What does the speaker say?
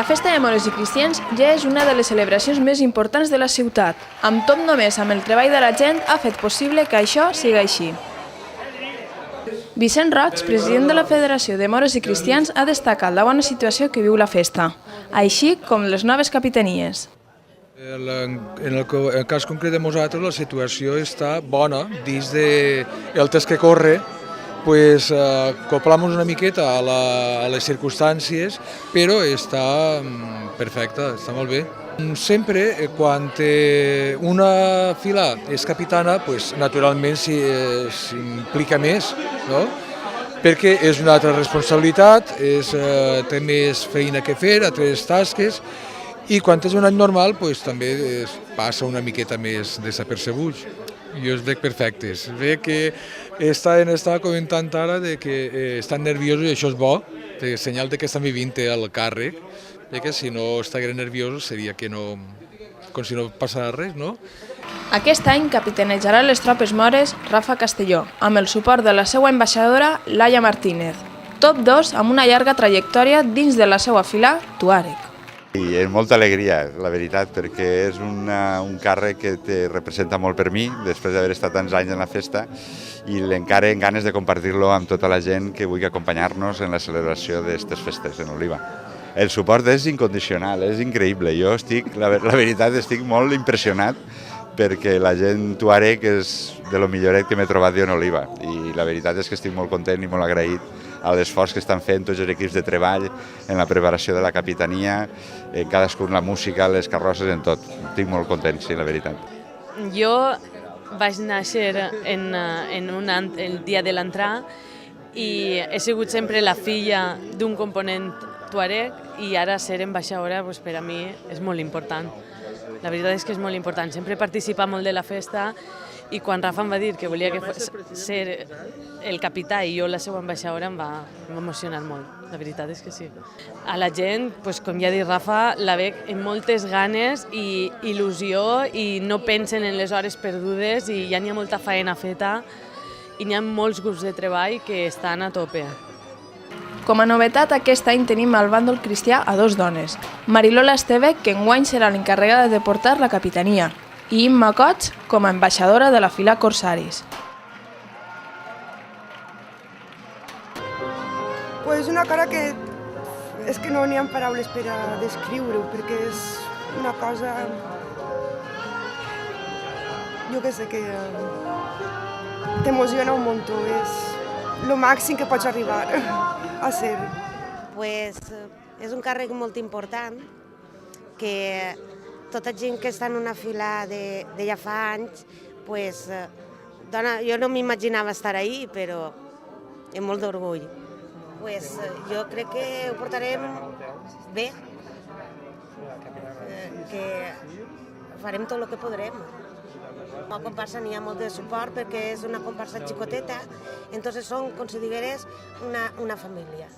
La festa de moros i cristians ja és una de les celebracions més importants de la ciutat. Amb tot només amb el treball de la gent ha fet possible que això siga així. Vicent Roig, president de la Federació de Moros i Cristians, ha destacat la bona situació que viu la festa, així com les noves capitanies. En el cas concret de nosaltres la situació està bona dins del temps que corre, acoplamos una miqueta a les circumstàncies, però està perfecta, està molt bé. Sempre, quan una fila és capitana, naturalment s'implica més, no? Perquè és una altra responsabilitat, té més feina que fer, altres tasques, i quan és un any normal també passa una miqueta més desapercebut. Jo els veig perfectes. Veig que estava comentant ara que estan nerviosos i això és bo, senyal que estan vivint el càrrec, que si no estigueren nerviosos seria com si no passara res, no? Aquest any capitanejarà les tropes mores Rafa Castelló, amb el suport de la seva ambaixadora Laia Martínez, tots dos amb una llarga trajectòria dins de la seva fila tuàreg. I és molta alegria, la veritat, perquè és un càrrec que te representa molt per mi, després d'haver estat tants anys en la festa, i encara amb ganes de compartir-lo amb tota la gent que vulgui acompanyar-nos en la celebració d'aquestes festes en Oliva. El suport és incondicional, és increïble. Jo la veritat, estic molt impressionat perquè la gent tuàreg és de lo milloret que m'he trobat jo en Oliva, i la veritat és que estic molt content i molt agraït a l'esforç que estan fent tots els equips de treball en la preparació de la capitania, cadascun la música, les carrosses, en tot. Estic molt content, sí, la veritat. Jo vaig néixer el dia de l'entrada i he sigut sempre la filla d'un component tuareg i ara ser ambaixadora per a mi és molt important. La veritat és que és molt important. Sempre he participat molt de la festa i quan Rafa em va dir que volia ser el capità i jo la seva ambaixadora em va emocionar molt. La veritat és que sí. A la gent, com ja ha dit Rafa, la veig amb moltes ganes i il·lusió i no pensen en les hores perdudes i ja n'hi ha molta feina feta i n'hi ha molts grups de treball que estan a tope. Com a novetat, aquest any tenim al bàndol cristià a dos dones. Marilola Esteve, que enguany serà l'encarregada de portar la capitania, i Imma Cots com a ambaixadora de la fila Corsaris. És una cara que és que no n'hi ha paraules per a descriure-ho, perquè és una cosa, jo que sé, que t'emociona un muntó, és el màxim que pots arribar a ser. És un càrrec molt important que tota gent que està en una fila de ja fa anys, jo no m'imaginava estar ahí, però amb molt d'orgull. Jo crec que ho portarem bé, que farem tot el que podrem. A la comparsa n'hi ha molt de suport perquè és una comparsa xicoteta, entonces són, com si digueres, una família.